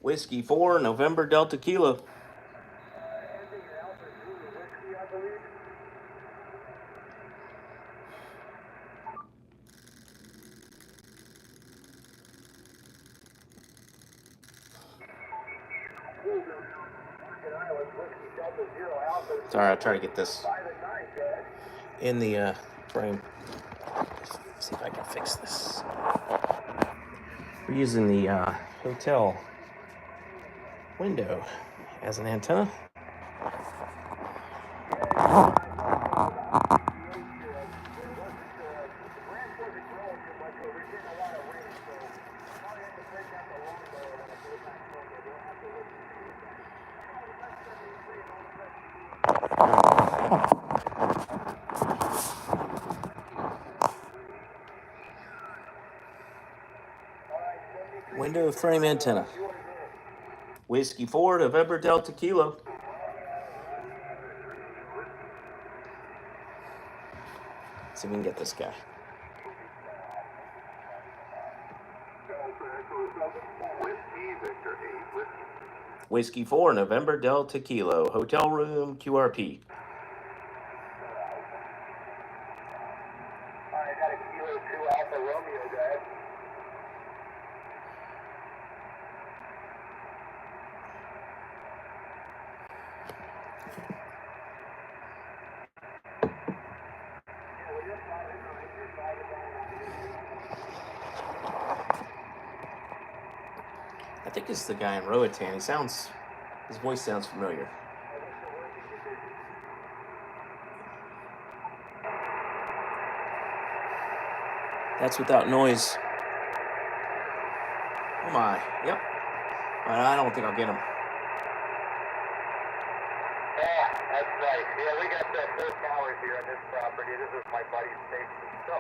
Whiskey 4, November Delta Kilo. Sorry, I'll try to get this in the frame. Let's see if I can fix this. We're using the hotel window as an antenna. Window frame antenna. Whiskey 4, November Delta Kilo. See if we can get this guy. Whiskey 4, November Delta Kilo. Hotel room QRP. I got a Kilo 2 Alpha Romeo, guys. I think it's the guy in Roatan. His voice sounds familiar. That's without noise. Oh my, yep. I don't think I'll get him. Yeah, that's right. Yeah, we got 4 towers here on this property. This is my buddy's station. So,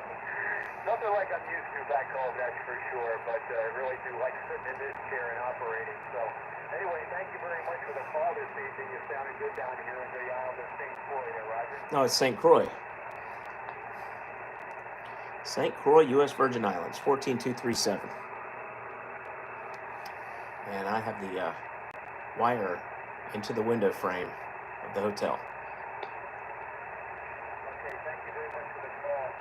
nothing like I'm used to back home, that's for sure. But I really do like sitting in this chair and operating. So, anyway, thank you very much for the call this evening. You sounded good down here in the Isle of St. Croix there, Roger. No, it's St. Croix. St. Croix, U.S. Virgin Islands, 14237. And I have the wire into the window frame of the hotel. Okay, thank you very much for the call.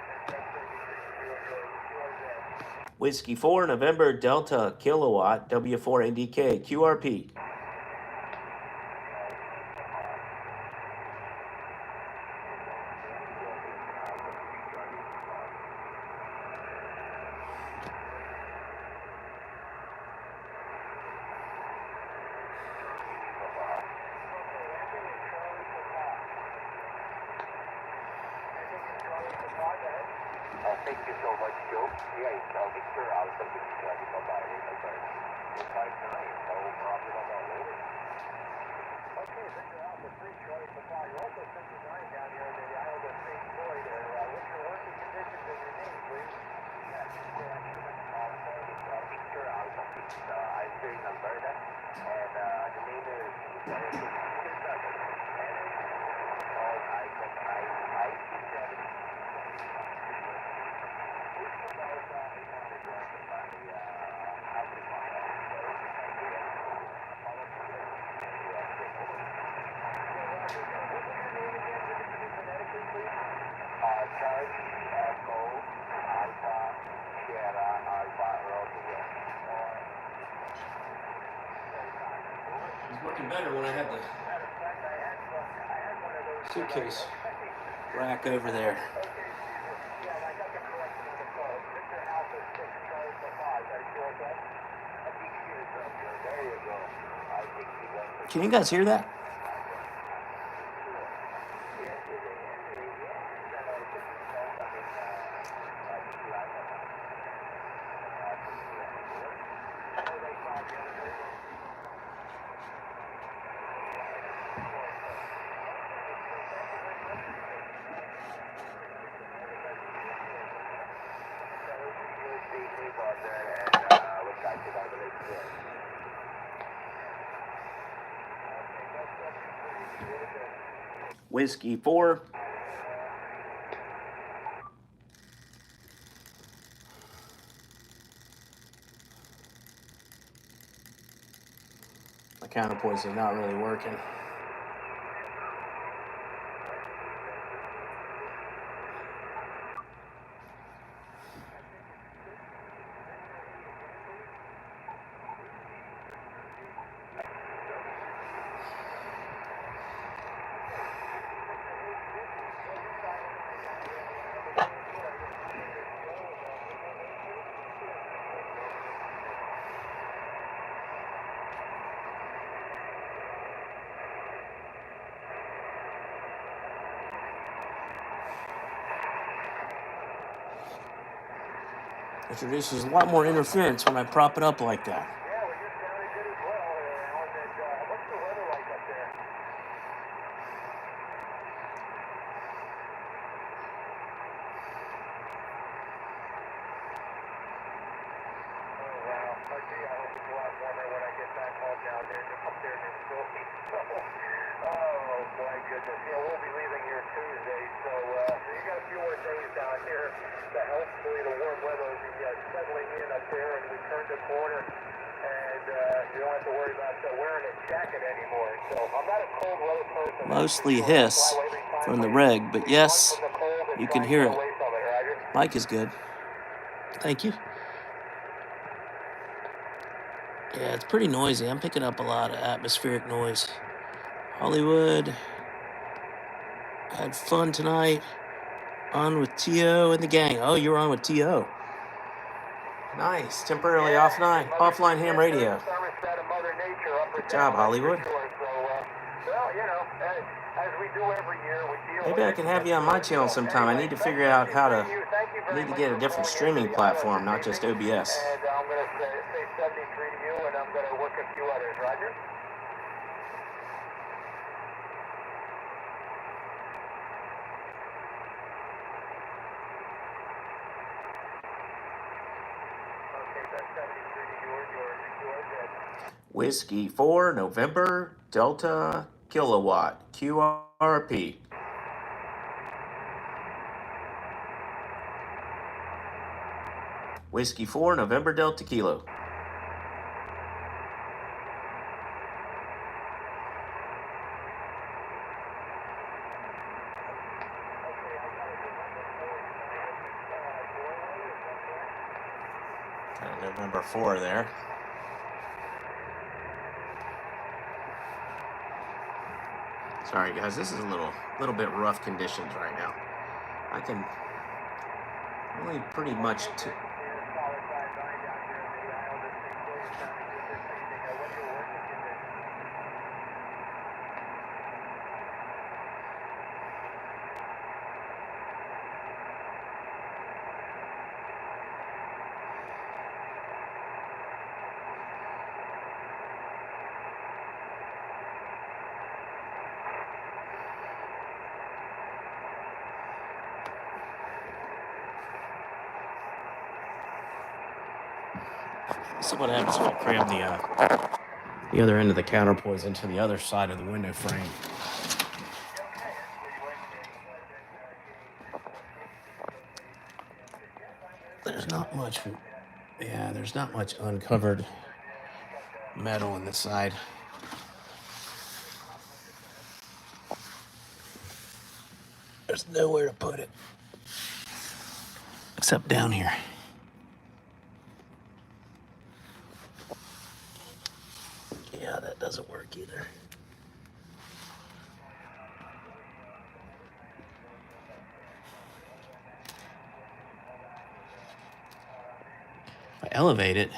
Whiskey 4, November Delta Kilowatt, W4ADK, QRP. Thank you so much, Joe. Yeah, it's Victor out of the Bye-bye. It's 5-9, no problem about later. Okay, Victor Alpha 3, Charlie Papa. You're also 59 down here in the Isle of St. Croix there. What's your working conditions and your name, please? Victor Alpha 6. I'm here in Alberta, and the name is Charge, Echo, Alpha, Sierra, Alpha, Romeo. It's working better when I have the suitcase rack over there. Can you guys hear that? Whiskey 4. the counterpoise is not really working. Introduces a lot more interference when I prop it up like that. Yeah, well, you sounded good as well, Alan. And, what's the weather like up there? Oh, wow. Okay, I hope it's a lot warmer when I get back home down there, up there in Philly. Oh, my goodness. Yeah, we'll be leaving here Tuesday, so you got a few more days down here to hopefully the warm weather will be settling in up there, and we turn the corner, and you don't have to worry about wearing a jacket anymore. So I'm not a cold weather person. Mostly hiss from the reg, but yes, you can hear it. Mic is good. Thank you. Yeah, it's pretty noisy. I'm picking up a lot of atmospheric noise. Hollywood had fun tonight. On with T.O. and the gang. Oh, you're on with T.O. Nice. Temporarily offline ham radio. Good job, Hollywood. Well, you know, as we do every year, we deal Maybe I can have you on my channel sometime. I need to figure out how to. I need to get a different streaming platform, not just OBS. And I'm going to say 73 to you, and I'm going to work a few others. Roger? Okay, that's 73 to yours. Whiskey 4 November Delta Kilowatt QRP. Whiskey 4 November Delta Kilo. November 4 there. Sorry guys, this is a little bit rough conditions right now. I can really pretty much see what happens if I cram the other end of the counterpoise into the other side of the window frame. There's not much uncovered metal in the side. There's nowhere to put it except down here. Yeah, that doesn't work either. If I elevate it,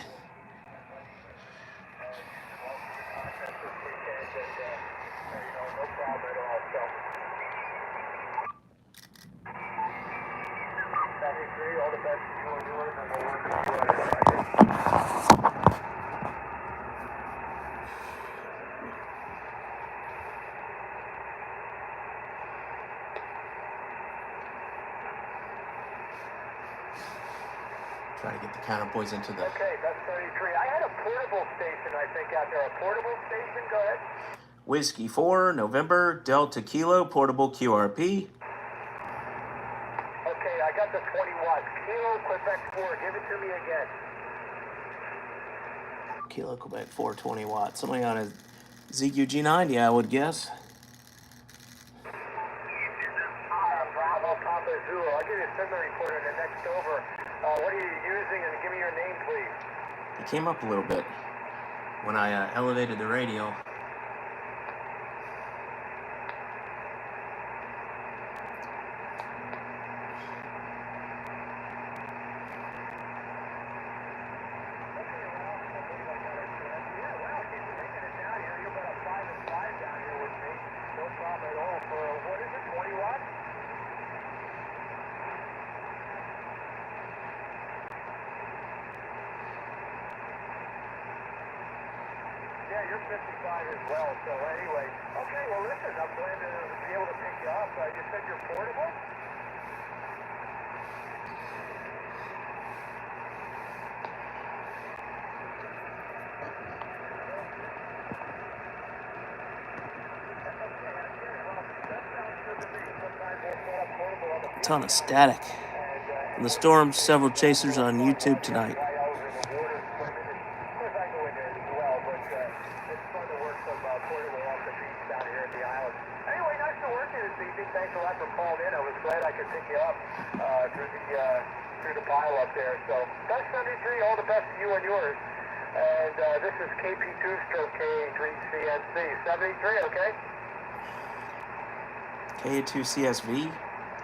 try to get the counterpoise into the... Okay, that's 33. I had a portable station, I think, out there. A portable station? Go ahead. Whiskey 4, November, Delta Kilo, portable QRP. Okay, I got the 20 watts. Kilo, Quebec 4. Give it to me again. Kilo, Quebec 4, 20 watts. Somebody ought to ZQG9, yeah, I would guess. Bravo Papa Zulu. I'll give you a signal report in the next over. What are you using? And give me your name, please. It came up a little bit when I elevated the radio. Yeah, you're 55 as well, so anyway. Okay, well listen, I'm glad to be able to pick you up. You said you're portable? Ton of static. In the storm, several chasers on YouTube tonight. Anyway, nice to work here this evening. Thanks a lot for calling in. I was glad I could pick you up through the pile up there. So, best 73, all the best to you and yours. And this is KP2 stroke KA3CNC 73, okay? KA2CSV,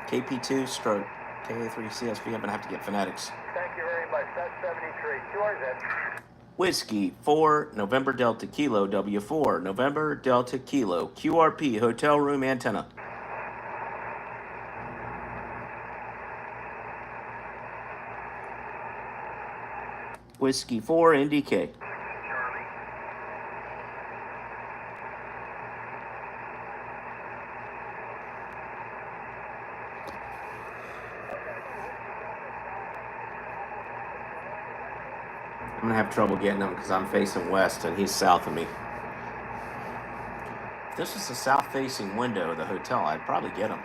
KP2 stroke KA3CSV. I'm gonna have to get phonetics. Thank you very much. That's 73. Yours then. Whiskey 4 November Delta Kilo W4 November Delta Kilo QRP hotel room antenna. Whiskey 4 NDK. I'm gonna have trouble getting him because I'm facing west and he's south of me. If this was a south-facing window of the hotel, I'd probably get him.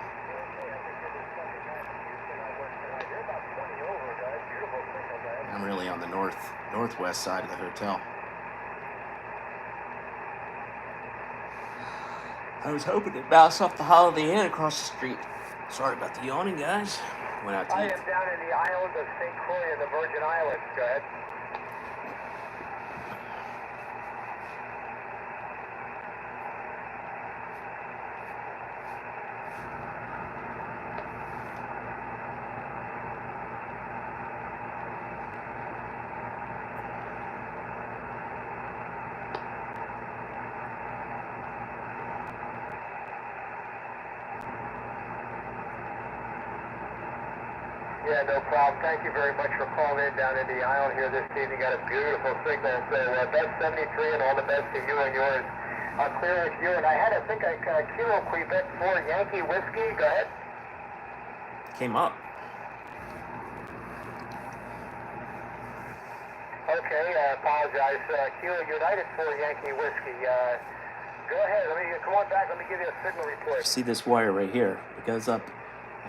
I'm really on the northwest side of the hotel. I was hoping to bounce off the Holiday Inn across the street. Sorry about the yawning, guys. Went out to I eat. am down in the island of St. Croix in the Virgin Islands. Go ahead. Yeah, no problem. Thank you very much for calling in down in the island here this evening. Got a beautiful signal. So best 73 and all the best to you and yours. I'll clear with you. And I had, I think, a Kilo Quebec 4 Yankee whiskey. Go ahead. Came up. Okay, I apologize. Kilo United 4 Yankee whiskey. Go ahead. Come on back. Let me give you a signal report. See this wire right here? It goes up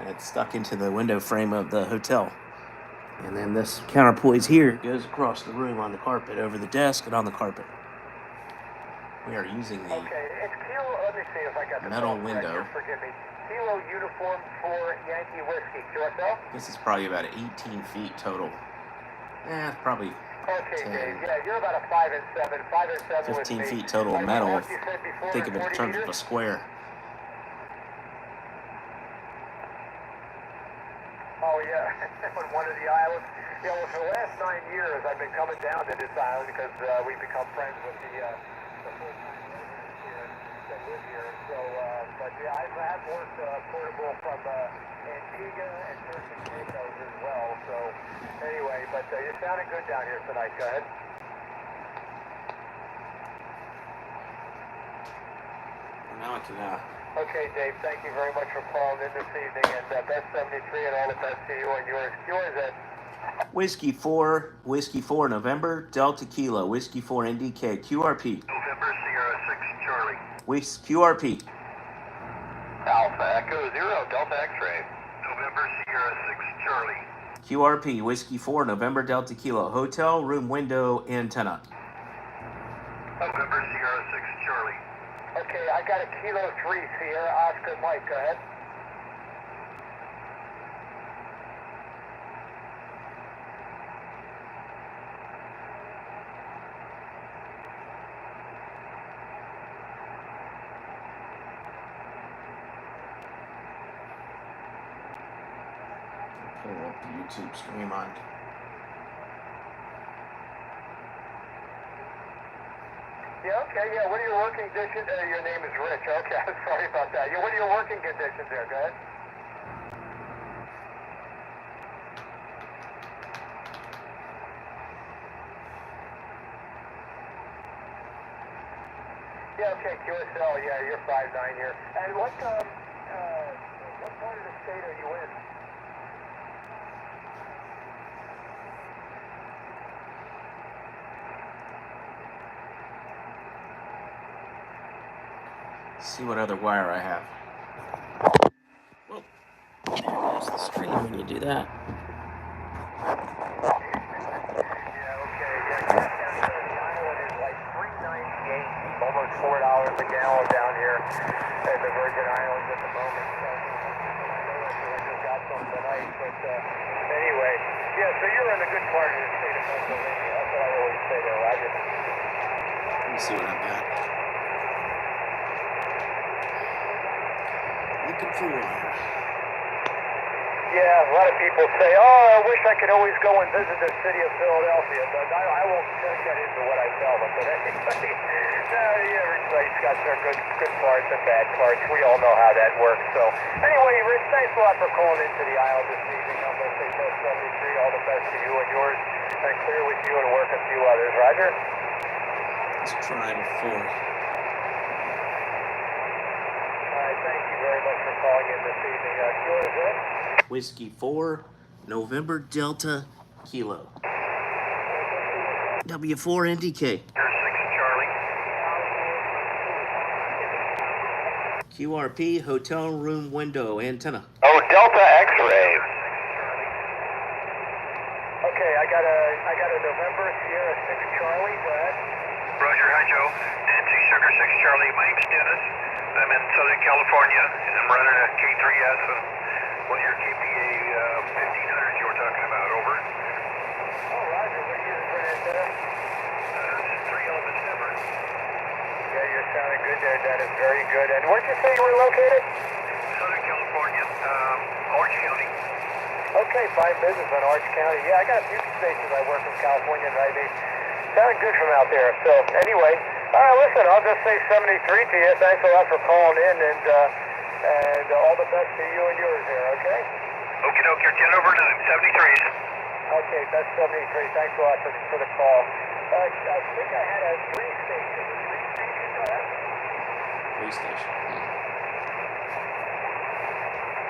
and it's stuck into the window frame of the hotel. And then this counterpoise here goes across the room on the carpet, over the desk and on the carpet. We are using the Okay, it's Kilo. Let me see if I got the metal phone window. correct here. Forgive me. Kilo Uniform 4 Yankee whiskey. QSL? This is probably about 18 feet total. Probably Okay, 10, Dave. Yeah, you're about a 5 and 7. 5 and 7 with 15 me. feet total Like metal. you said before, Think of it in 40 terms of a meters? square. Oh, yeah. On one of the islands. Yeah, well, for the last 9 years, I've been coming down to this island because we've become friends with the full-time residents here that live here. So, but yeah, I have worked portable from Antigua and Turks and Caicos as well. So, anyway, but you're sounding good down here tonight. Go ahead. Now I can Okay, Dave, thank you very much for calling in this evening, and best 73 and all the best to you and yours. Yours, Ed. Whiskey 4 November Delta Kilo Whiskey 4 NDK QRP. November Sierra 6 Charlie. QRP. Alpha Echo 0 Delta X-ray. November Sierra 6 Charlie. QRP Whiskey 4 November Delta Kilo hotel room window antenna. November Sierra 6 Charlie. Okay, I got a Kilo 3 Sierra Oscar Mike. Go ahead. Pull up the YouTube stream on. Yeah, okay, yeah. What are your working conditions? Your name is Rich. Okay, I'm sorry about that. Yeah, what are your working conditions there? Go ahead. Yeah, okay, QSL. Yeah, you're 5'9" here. And what part of the state are you in? See what other wire I have. Whoa. There goes the screen when you do that. Yeah, okay. Yeah, the island is like $3.98, almost $4 a gallon down here at the Virgin Islands at the moment. So I know that I just got some tonight, but anyway, yeah. So you're in a good part of the state of Pennsylvania. That's what I always say there, Roger. Let me see what I've got. Looking for wire. Yeah, a lot of people say, oh, I wish I could always go and visit the city of Philadelphia, but I won't get into what I tell them. But anyway, every place got their good parts and bad parts. We all know how that works. So anyway, Rich, thanks a lot for calling into the aisle this evening. I'm going to say Best 73, all the best to you and yours, and clear with you and work a few others. Roger? Let's try before. Thank you very much for calling in this evening. Yours, Ed? Whiskey 4, November Delta Kilo. W4 NDK. 6 Charlie. QRP hotel room window antenna. Oh, Delta X-ray. Okay, I got a November Sierra 6 Charlie. Go ahead. Roger, hi Joe. Nancy Sugar 6 Charlie. My name's Dennis. I'm in Southern California, and I'm running a K3S and one of your KPA 1500s you were talking about. Over. Oh, Roger. What are you using for an antenna? 3 elements different. Yeah, you're sounding good there, Dennis. Very good. And where'd you say you were located? Southern California, Orange County. Okay, fine business on Orange County. Yeah, I got a few stations I work from California, and they sound good from out there. So anyway, all right, listen, I'll just say 73 to you. Thanks a lot for calling in, and all the best to you and yours there, okay? Okie doke, you're 10 over 9, 73s. Okay, that's 73. Thanks a lot for the call. I think I had a 3-station. Go ahead. 3-station.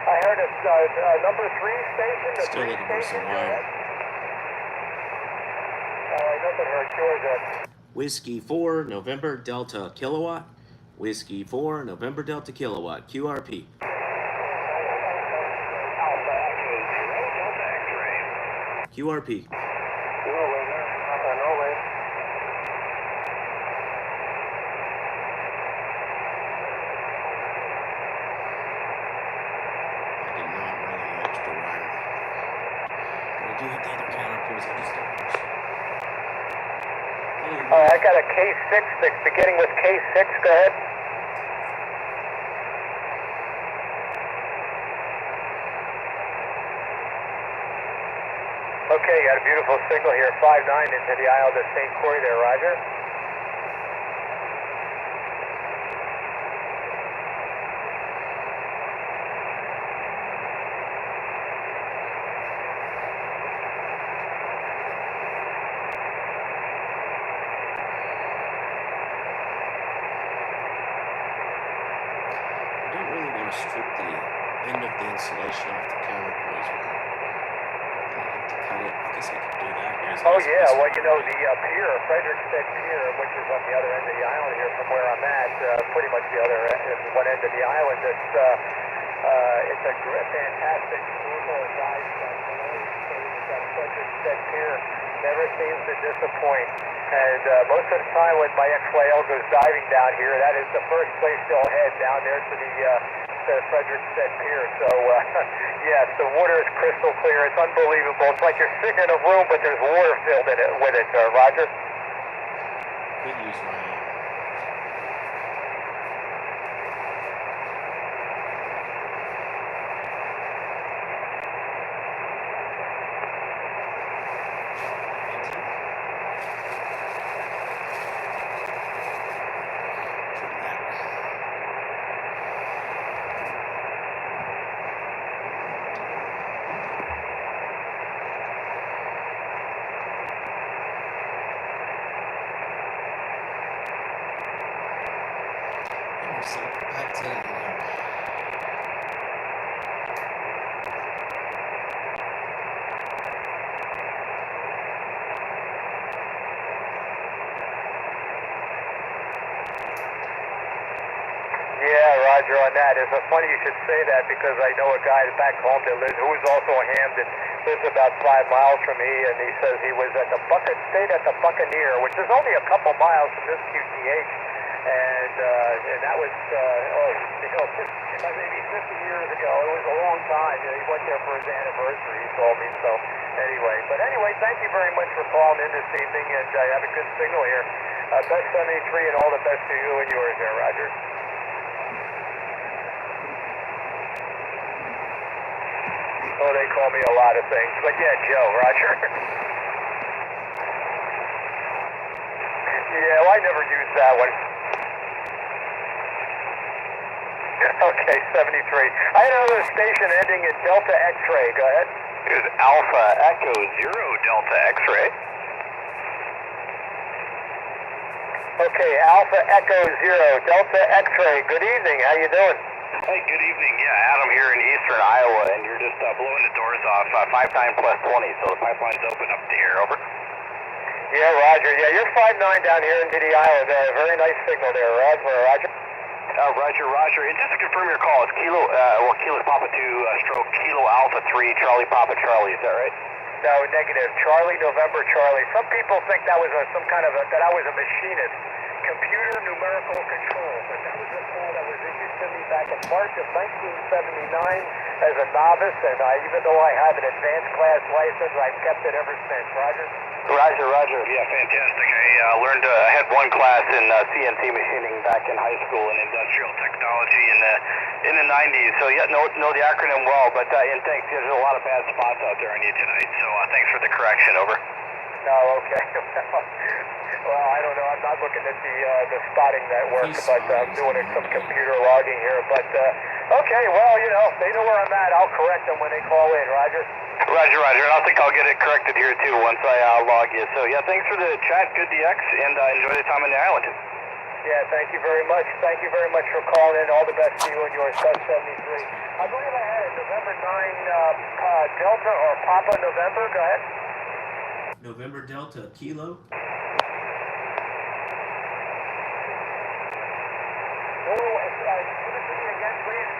I heard a number 3 station. Still looking for some wire. All right, nothing hurt. Yours, Ed. Whiskey 4, November Delta Kilowatt. Whiskey 4, November Delta Kilowatt. QRP. QRP. I did not run any extra wire. But I do have the other counterpoles. I just don't push. I got a K6 beginning with K6. Go ahead. Okay, you got a beautiful signal here, 5'9" into the Isle of St. Croix there, Roger. I don't really want to strip the end of the insulation off the counterpoles. I have to cut it. I guess I could do that. Oh yeah, well you know the pier, Frederickstead Pier, which is on the other end of the island here from where I'm at, pretty much the other one end of the island. It's a fantastic swivel and dive site. We've got Frederickstead Pier never seems to disappoint. And most of the time when my ex-YL goes diving down here, that is the first place they'll head, down there to the Frederickstead Pier. So, yes, the water is crystal clear. It's unbelievable. It's like you're sitting in a room, but there's water filled in it with it, Roger. Could use my Roger, on that. It's funny you should say that because I know a guy back home that lives, who is also a Hamden, lives about 5 miles from me, and he says he was at the stayed at the Buccaneer, which is only a couple miles from this QTH, and that was maybe 50 years ago. It was a long time. You know, he went there for his anniversary. He told me so. Anyway, thank you very much for calling in this evening, and I have a good signal here. Best 73 and all the best to you and yours there, Roger. Oh, they call me a lot of things, but yeah, Joe, Roger. Yeah, well, I never used that one. Okay, 73. I had another station ending in Delta X-ray. Go ahead. Here's Alpha Echo 0 Delta X-ray. Okay, Alpha Echo 0 Delta X-ray. Good evening. How you doing? Hey, good evening. Yeah, Adam here in eastern Iowa, and you're just blowing the doors off 59 plus 20, so the pipeline's open up to here. Over. Yeah, Roger. Yeah, you're 59 down here in Diddy, Iowa. Very nice signal there, Roger. Roger. And just to confirm your call, it's Kilo Papa 2 stroke Kilo Alpha 3 Charlie Papa Charlie. Is that right? No, negative. Charlie November Charlie. Some people think that was that I was a machinist. Computer numerical control, but that was a call that was issued to me back in March of 1979 as a novice, and even though I have an advanced class license, I've kept it ever since. Roger? Roger. Yeah, fantastic. I learned, I had one class in CNC machining back in high school in industrial technology in the 90s, so yeah, know the acronym well, but and thanks, there's a lot of bad spots out there on you tonight, so thanks for the correction. Over. No, okay. Well, I don't know. I'm not looking at the spotting network, but I'm doing some computer logging here. But, okay, well, you know, they know where I'm at. I'll correct them when they call in, Roger. Roger. And I think I'll get it corrected here, too, once I log you. So, yeah, thanks for the chat. Good DX, and enjoy the time on the island. Yeah, thank you very much. Thank you very much for calling in. All the best to you and yours. Best 73. I believe I had it. November 9 Delta or Papa November. Go ahead. November Delta Kilo. Give it to me again, please.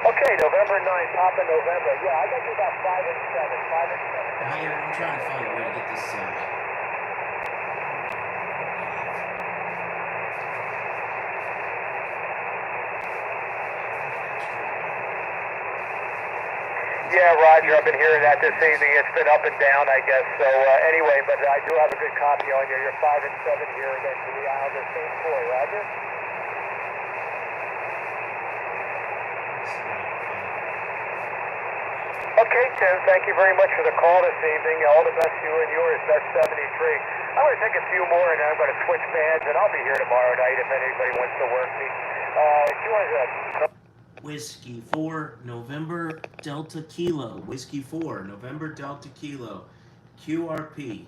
Okay, November 9, Papa November. Yeah, I got you about 5 and 7. 5 and 7. I'm trying to find a way to get this. Yeah, Roger, I've been hearing that this evening. It's been up and down, I guess. So, anyway, but I do have a good copy on you. You're 5 and 7 here again to the Islanders. Same score, Roger? Okay, Tim, thank you very much for the call this evening. All the best to you and yours. Best 73. I'm going to take a few more, and I'm going to switch bands, and I'll be here tomorrow night if anybody wants to work me. Whiskey 4 November Delta Kilo. Whiskey 4 November Delta Kilo. QRP.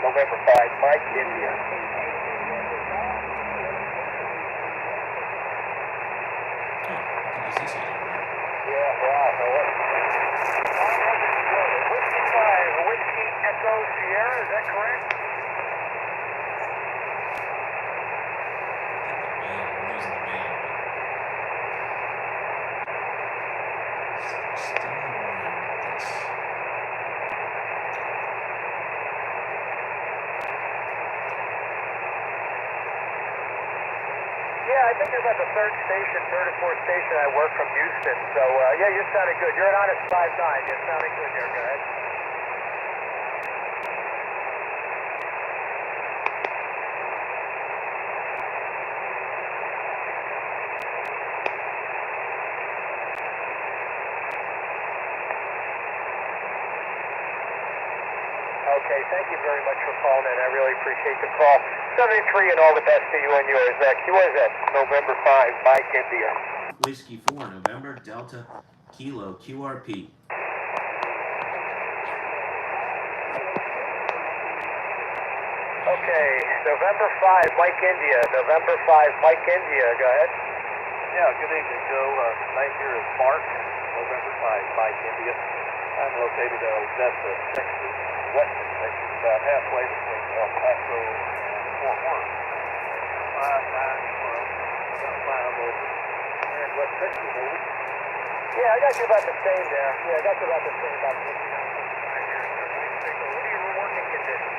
November 5, Mike India. Yeah, wow, no way. Whiskey 5, Whiskey Echo Sierra, is that correct? Yeah, I think you're about the third or fourth station I work from Houston. So, yeah, you sounded good. You're an honest 5'9". You're sounding good there. Go ahead. Okay, thank you very much for calling in. I really appreciate the call. 73 and all the best to you and yours. QRZ, November 5, Mike India. Whiskey 4, November, Delta, Kilo, QRP. Okay, November 5, Mike India. November 5, Mike India. Go ahead. Yeah, good evening, Joe. Name here is Mark, November 5, Mike India. I'm located in Odessa, Texas, Western Texas, about halfway between El Paso and Fort Worth. 5 over. And West Texas over. Yeah, I got you about the same there. Yeah, I got you about the same, about 59.5 here. What are your working conditions?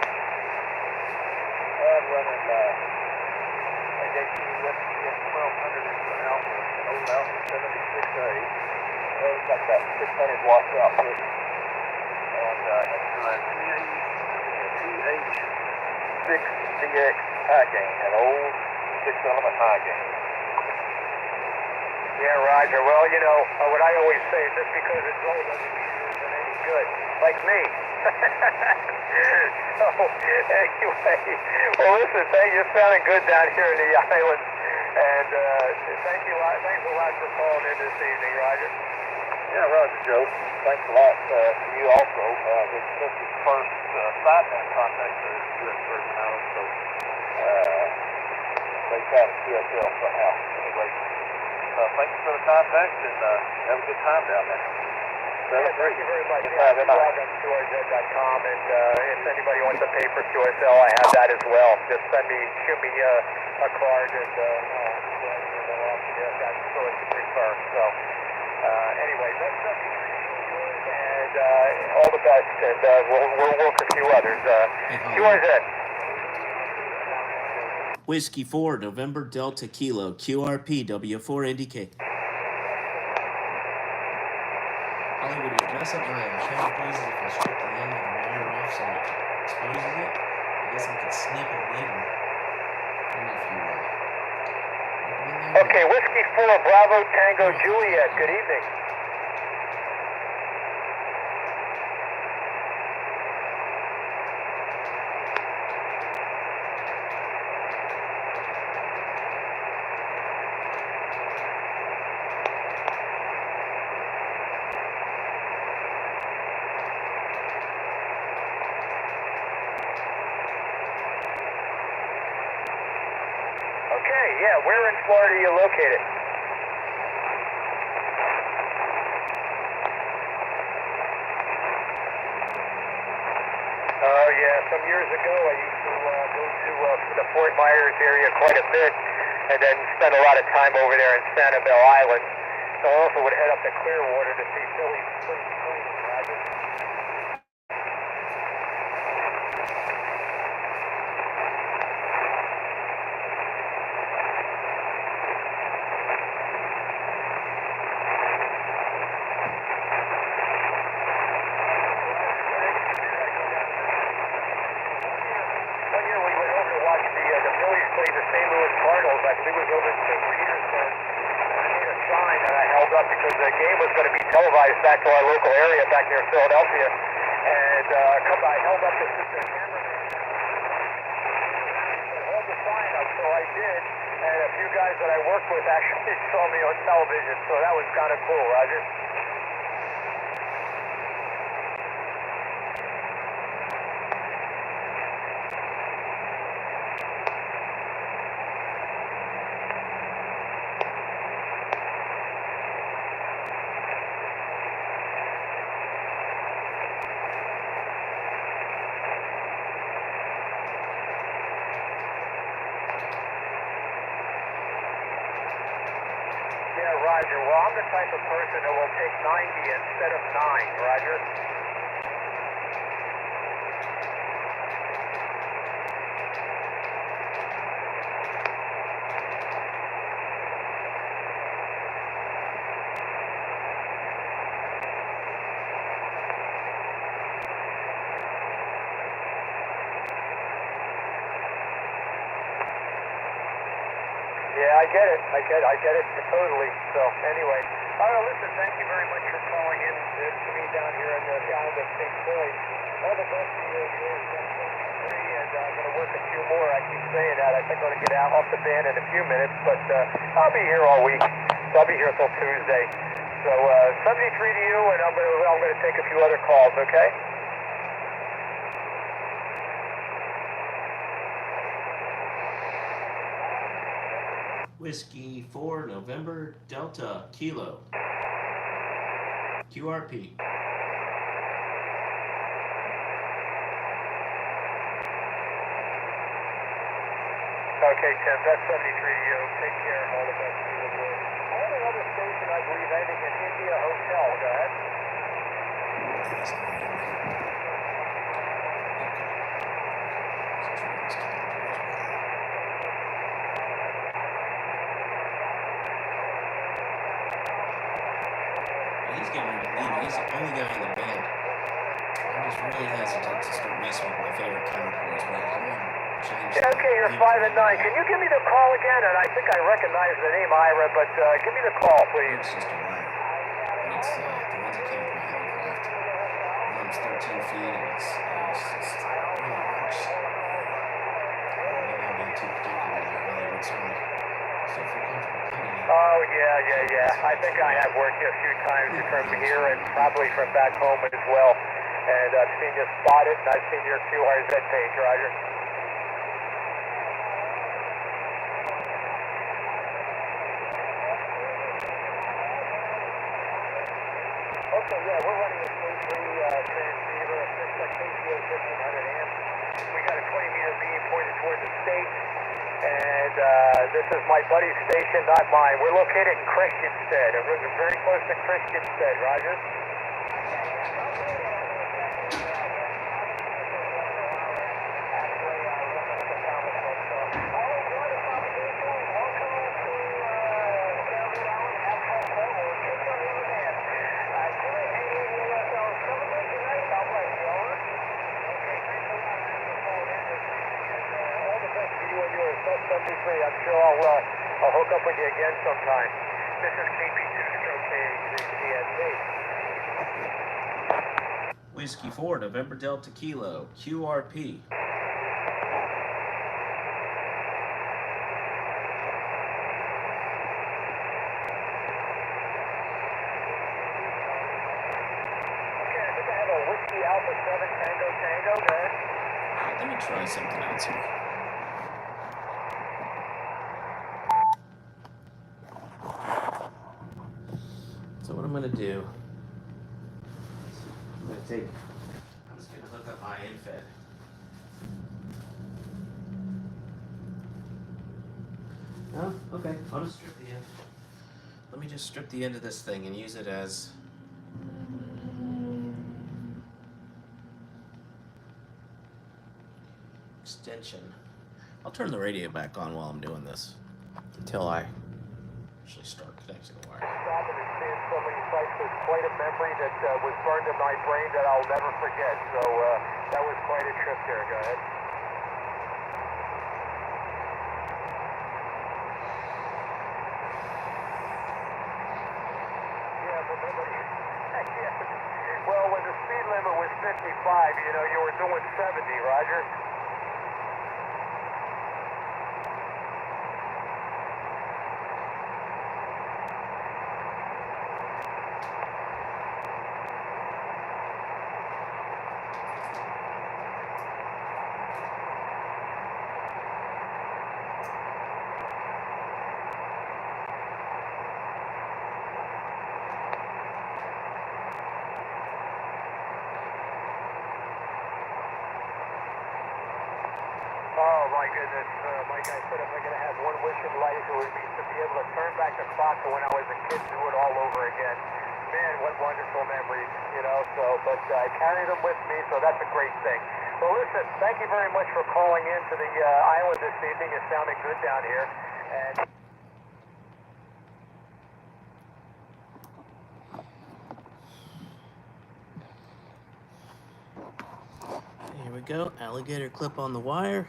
I'm running I gave you SPF 1200 into an Alpha, an old Alpha 76A. It's got about 600 watts output. And into a TH6DX high gain, an old 6-element high gain. Yeah, Roger. Well, you know, what I always say, just because it's old doesn't mean it isn't any good. Like me. So, anyway, well, listen, you're sounding good down here in the islands. And thanks a lot for calling in this evening, Roger. Yeah, Roger, Joe. Thanks a lot to you also. This is the first sideband contact for U.S. Virgin Islands, so they found QSL somehow. Anyway, thank you for the contact, and have a good time down there. Yeah, thank you very much. Yeah, you log on QRZ.com, and if anybody wants to pay for QSL, I have that as well. Just shoot me a card, and that's choice you prefer. So, anyway, that's and all the best, and we'll work a few others. QRZ. Whiskey 4, November, Delta, Kilo, QRP, W4NDK. Hollywood would mess up my channel places if I strip the end of the wire off so it exposes it. I guess I could snip it later. I don't know if you recommend that. Okay, Whiskey 4, Bravo, Tango, Juliet. Good evening. Okay, yeah, where in Florida are you located? Oh, yeah, some years ago I used to go to the Fort Myers area quite a bit, and then spend a lot of time over there in Sanibel Island. So I also would head up to Clearwater to see Philly Spring Training, Roger. One year we went over to watch the Phillies play the St. Louis Cardinals. I believe it was over in St. Petersburg. And I made a sign that I held up because the game was going to be televised back to our local area back near Philadelphia. And I held up this cameraman. Hold the sign up, so I did. And a few guys that I worked with actually saw me on television, so that was kind of cool, Roger. Yeah, Roger. Well, I'm the type of person who will take 90 instead of 9, Roger. Yeah, I get it. I get it totally. So anyway, all right. Listen, thank you very much for calling in to me down here in the island of St. Croix. All the best to you. You're free, and I'm going to work a few more. I keep saying that. I think I'm going to get out off the van in a few minutes, but I'll be here all week. So I'll be here until Tuesday. So 73 to you, and I'm going to take a few other calls. Okay. Whiskey 4 November Delta Kilo QRP. Okay, Tim, that's 73 to you. Take care and all the best to you. Only other station, I believe, ending in India Hotel. Go ahead. He's getting ready to leave. He's the only guy in the band. I'm just really hesitant to start messing with my favorite counterpoise, man. I don't want to change. Yeah, okay, you're 5 and 9. Can you give me the call again? And I think I recognize the name Ira, but give me the call, please. It's just a wire. And it's the ones that came from my aircraft. One's 13 feet, and it's just really works. Maybe I'm being too particular there, Hollywood. Sorry. So feel comfortable cutting it. Oh, yeah. I think I have worked you a few times from here and probably from back home as well. And I've seen you spotted, and I've seen your QRZ page, Roger. Okay, yeah, we're running a K3 transceiver, a KTO 1500 amp. We got a 20-meter beam pointed toward the state. And this is my buddy's station, not mine. We're located in Christiansted. We're very close to Christiansted, Roger. I'm sure I'll hook up with you again sometime. This is KP2 Stroke Whiskey 4 November Delta Kilo QRP. Okay, I think I have a Whiskey Alpha 7 Tango Tango. Go ahead. Let me try something else here. So what I'm going to do, I'm just going to hook up my infed. Oh, okay, I'll just strip the end. Let me just strip the end of this thing and use it as extension. I'll turn the radio back on while I'm doing this until I actually start connecting the wire. Stopping and seeing so many sites was quite a memory that was burned in my brain that I'll never forget. So that was quite a trip there. Go ahead. Yeah, remember, well, when the speed limit was 55, you were doing 70, Roger. Oh my goodness, like I said, if I could have one wish in life, it would be to be able to turn back the clock to when I was a kid and do it all over again. Man, what wonderful memories, but I carry them with me, so that's a great thing. Well, listen, thank you very much for calling in to the island this evening. It sounded good down here. And here we go, alligator clip on the wire.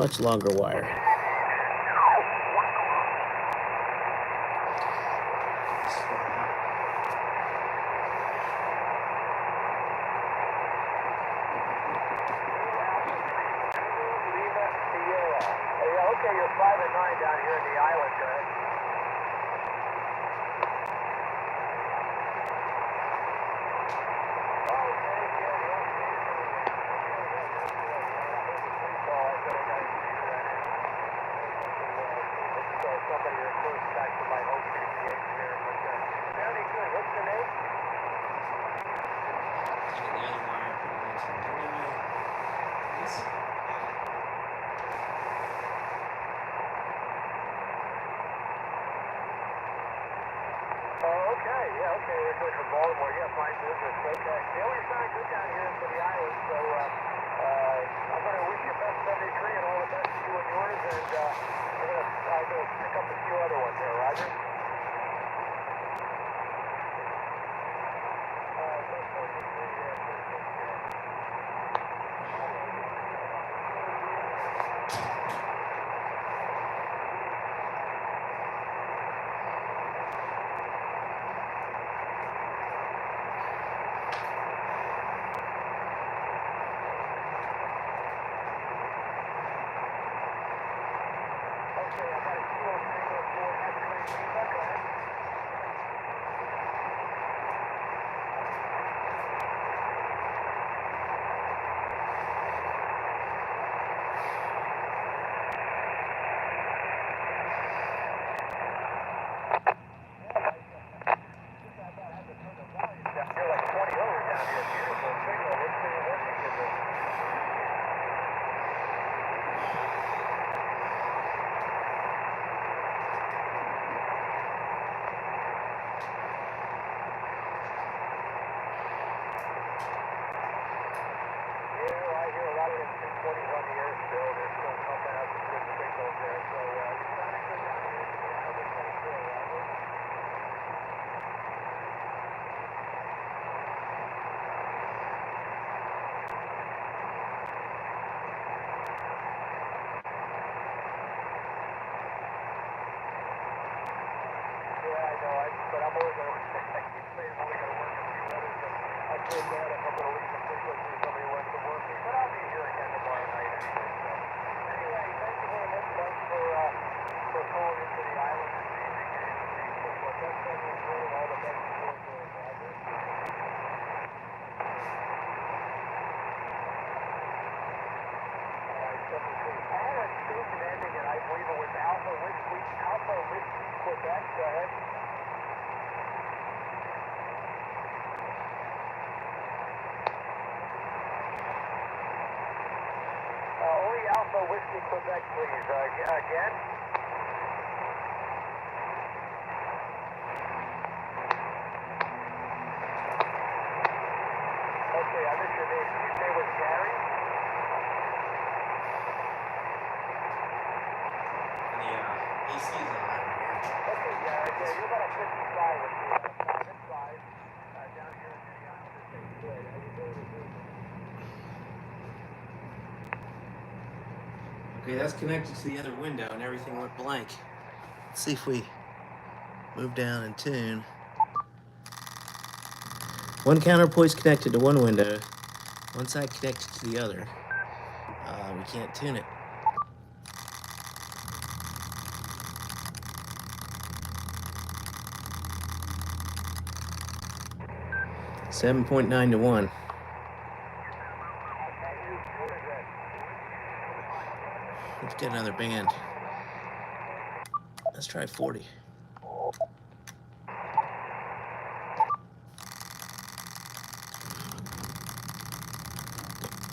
much longer wire. Okay, you're 5 and 9 down here in the island, go ahead. Somebody refers back to my home PPH here, but very good. What's the name? Okay, yeah, okay, we're good from Baltimore. Yeah, fine business. Okay. Yeah, we sound good down here for the island, so I'm going to wish you best 73 and all the best to you and yours, and I'm going to pick up a few other ones there, Roger. But I'm only going to keep saying I'm only going to work a few others, and I feel bad if I'm going to leave the frequency if somebody wants to work me, but I'll be here again tomorrow night anyway. So, anyway, thank you very much, thanks for calling into the island and being engaged with me. So, that's everyone doing all the best for Roger. I had a station ending, and I believe it was Alpha Whiskey, Quebec. Go ahead. Only Alpha Whiskey, Quebec, please. Again? Okay, I missed your name. Did you say it was Gary? AC's on here. Okay, yeah, you're about a 55 with me. About 5 down here in the island. Okay, that's connected to the other window and everything went blank. Let's see if we move down and tune. One counterpoint's connected to one window, one side connected to the other. We can't tune it. $7.9 to 1. Let's get another band. Let's try 40.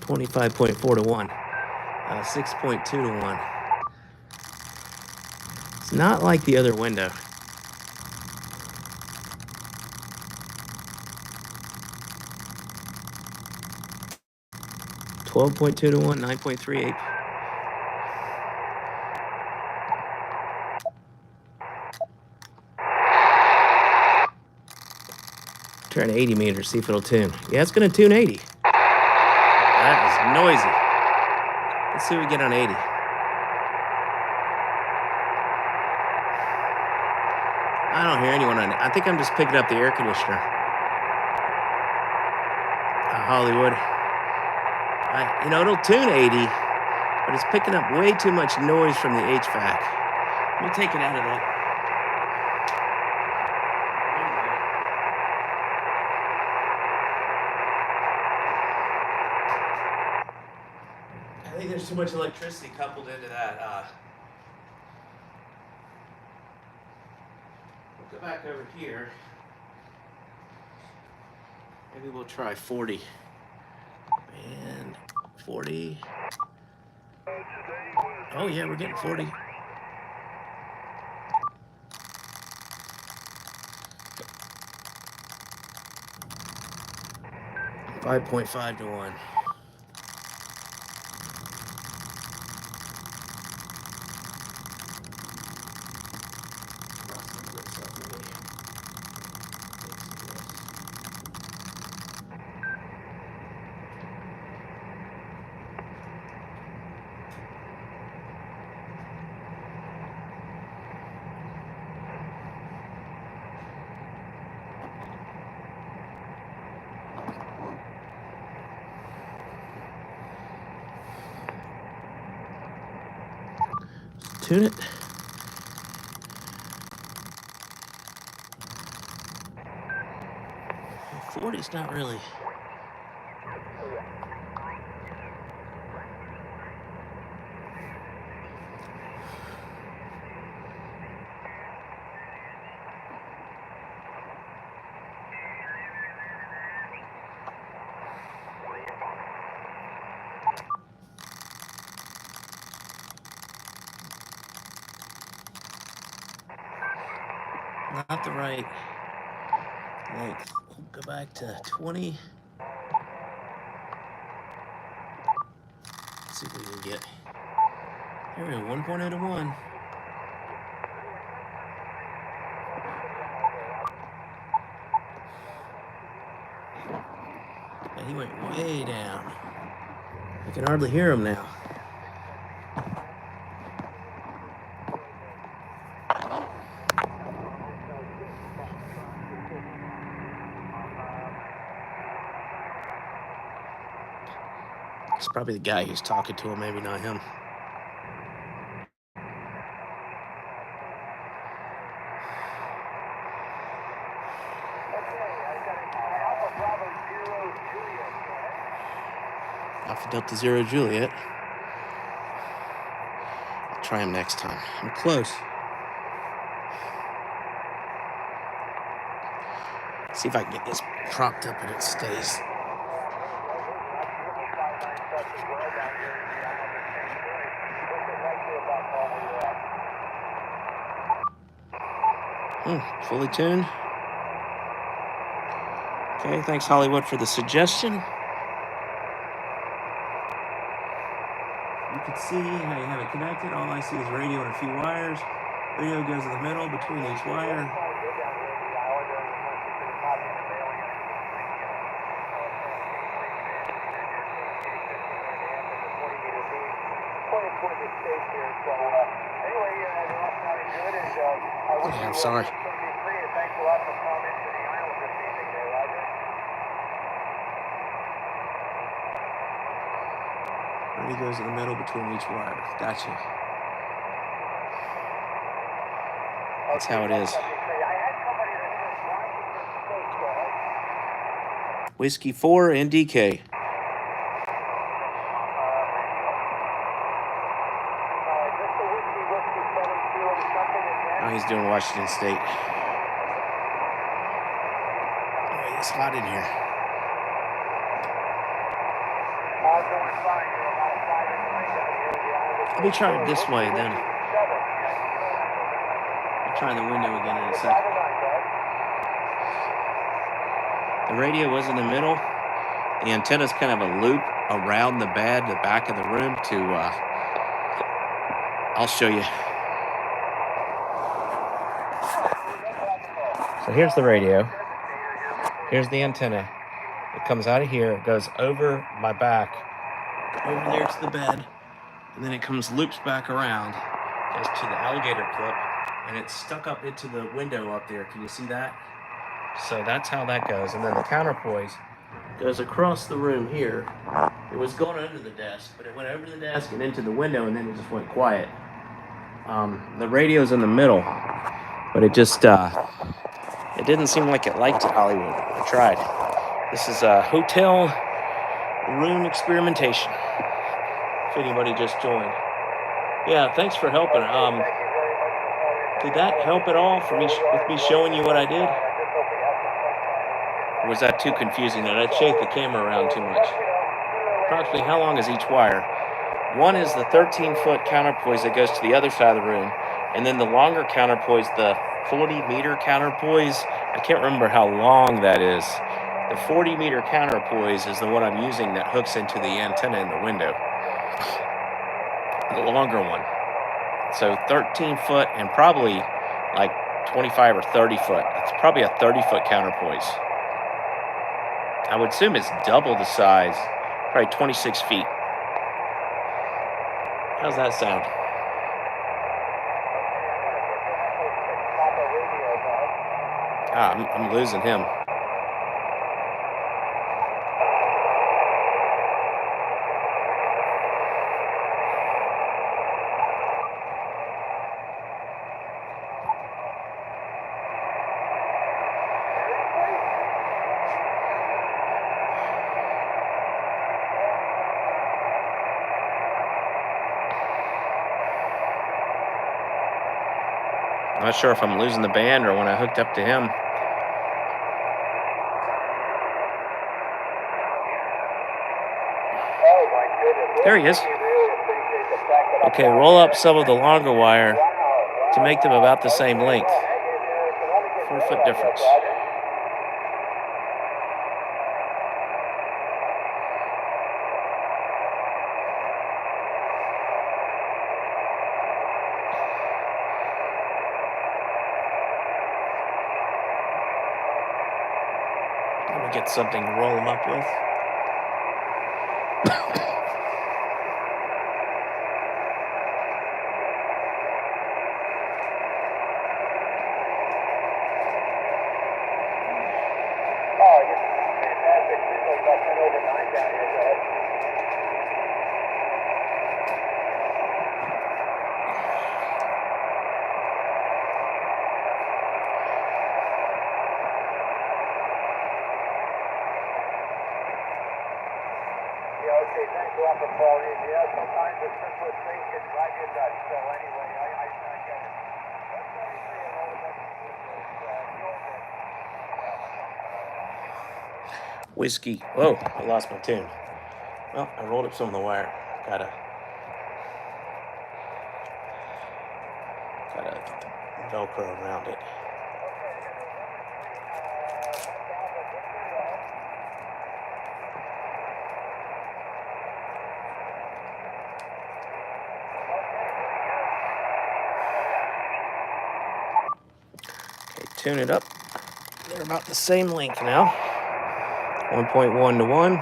25.4 to 1. 6.2 to 1. It's not like the other window. $12.2 to 1, 9.38. Try an 80 meter, see if it'll tune. Yeah, it's gonna tune 80. That is noisy. Let's see what we get on 80. hear anyone on it. I think I'm just picking up the air conditioner. Hollywood. It'll tune 80, but it's picking up way too much noise from the HVAC. Let me take it out of that. I think there's too much electricity coupled into that. We'll go back over here. Maybe we'll try 40. And 40. Oh yeah, we're getting 40. 5.5 to 1. Tune it. Well, 40's not really. Not the right length. We'll go back to 20. Let's see if we can get. There we go, 1.0 to 1. And he went way down. I can hardly hear him now. It's probably the guy who's talking to him, maybe not him. Alpha Delta Zero Juliet. I'll try him next time. I'm close. See if I can get this propped up and it stays. Fully tuned. Okay, thanks Hollywood for the suggestion. You can see how you have it connected. All I see is radio and a few wires. Radio goes in the middle between each wire. Yeah, I'm sorry. Radio goes in the middle between each wire. Gotcha. That's how it is. Whiskey 4 and DK. Oh, he's doing Washington State. Oh, it's hot in here. Let me try it this way, then. I'll try the window again in a second. The radio was in the middle. The antenna's kind of a loop around the bed, the back of the room to, I'll show you. So here's the radio. Here's the antenna. It comes out of here. It goes over my back, over there to the bed. And then it comes, loops back around, goes to the alligator clip, and it's stuck up into the window up there. Can you see that? So that's how that goes. And then the counterpoise goes across the room here. It was going under the desk, but it went over the desk and into the window, and then it just went quiet. The radio's in the middle, but it just it didn't seem like it liked it, Hollywood. I tried. This is a hotel room experimentation. If anybody just joined. Yeah, thanks for helping. Did that help at all for me with me showing you what I did? Or was that too confusing? Did I shake the camera around too much? Approximately how long is each wire? One is the 13-foot counterpoise that goes to the other side of the room, and then the longer counterpoise, the 40-meter counterpoise. I can't remember how long that is. The 40-meter counterpoise is the one I'm using that hooks into the antenna in the window. The longer one. So 13 foot and probably like 25 or 30 foot. It's probably a 30-foot counterpoise. I would assume it's double the size, probably 26 feet. How's that sound? I'm losing him. I'm not sure if I'm losing the band or when I hooked up to him. There he is. Okay, roll up some of the longer wire to make them about the same length. 4-foot difference. Let me get something to roll them up with. Okay, thanks a lot for calling in. Yeah, sometimes the simplest thing can drive you nuts. So anyway, I get it. Let's say a little bit Whiskey. Whoa, I lost my tune. Well, I rolled up some of the wire. Gotta get the Velcro around it. Tune it up. They're about the same length now. 1.1 to 1.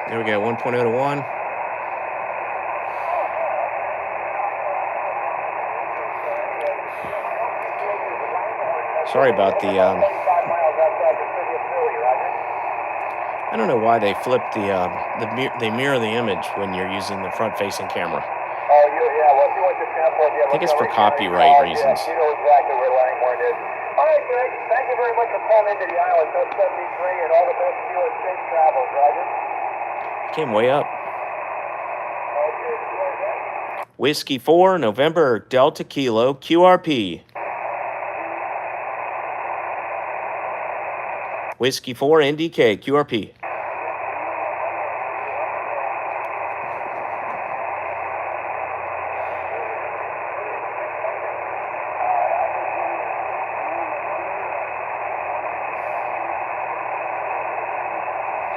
There we go, 1.0 to 1. Sorry about the, I don't know why they flip they mirror the image when you're using the front-facing camera. Oh, yeah, well, if you went to Tampa, I think it's for copyright reasons. You know exactly where Langhorne is. All right, Greg, thank you very much for calling into the island, 73, and all the best to you and safe travels, Roger. Came way up. Whiskey 4, November Delta Kilo, QRP. Whiskey 4, NDK, QRP.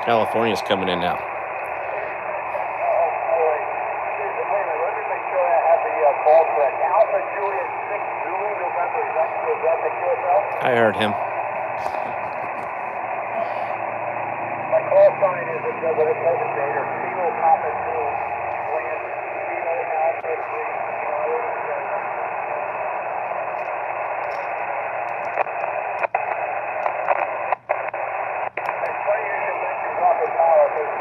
California's coming in now. Oh, boy. Wait a minute. Let me make sure I have the call correct. Alpha Julia 6 Zulu November. Is that the QSL? I heard him. My call sign is what it says in data. Kilo Papa 2 land Kilo Alpha 3. It's funny you should mention Papa Power because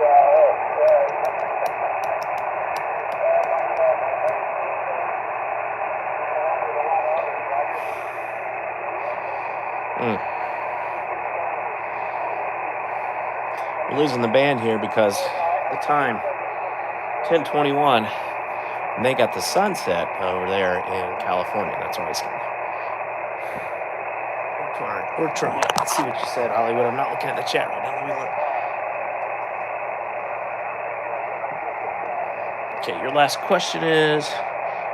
We're losing the band here because the time 10:21, and they got the sunset over there in California. That's why it's we're trying. Let's see what you said, Hollywood. I'm not looking at the chat right now. Let me look. Okay, your last question is,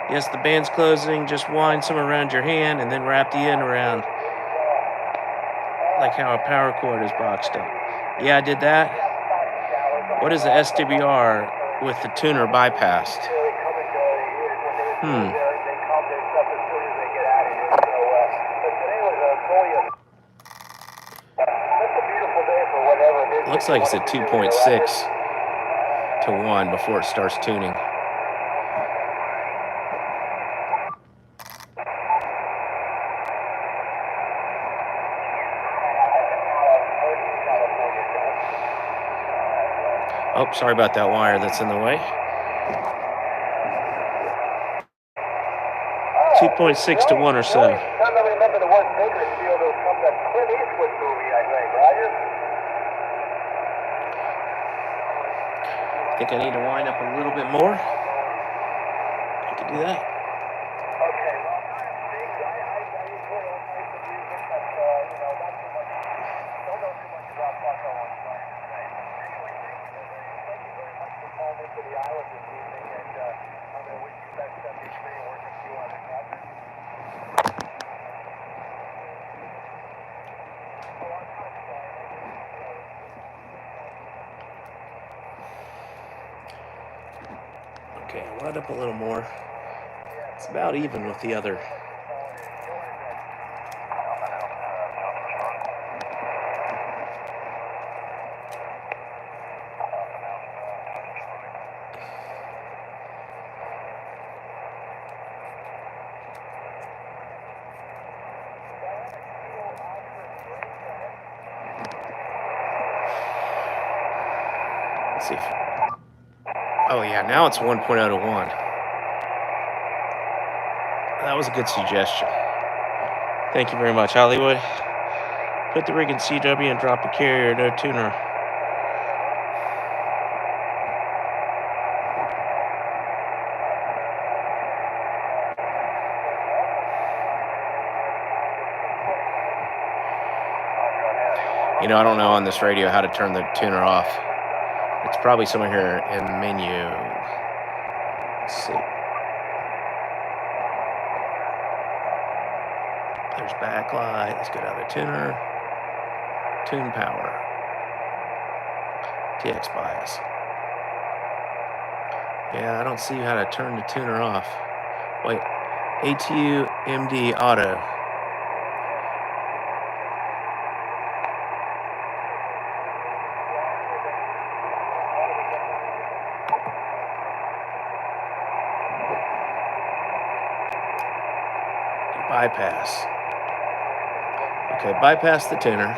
yes, the band's closing. Just wind some around your hand and then wrap the end around, like how a power cord is boxed up. Yeah, I did that. What is the SWR with the tuner bypassed? Looks like it's at 2.6 to 1 before it starts tuning. Oh, sorry about that wire that's in the way. 2.6 to 1 or so. I remember the word Bakersfield was from the Clint Eastwood movie, I think, Roger? I think I need to wind up a little bit more. I can do that. Okay, well, I enjoy all types of music, but, not too much, don't know too much about Bucko, I'm trying to say. Anyway, thank you very much for calling into the island this evening, and I'm going to wish you best 73 and work with you on the project. Okay, I'll wind up a little more. It's about even with the other. Let's see. Oh yeah, now it's 1.0 to 1. That was a good suggestion. Thank you very much, Hollywood. Put the rig in CW and drop a carrier, no tuner. You know, I don't know on this radio how to turn the tuner off. It's probably somewhere here in the menu. Let's see. There's backlight. Let's go down to tuner. Tune power. TX bias. Yeah, I don't see how to turn the tuner off. Wait. ATU MD auto. Bypass. Okay, bypass the tuner.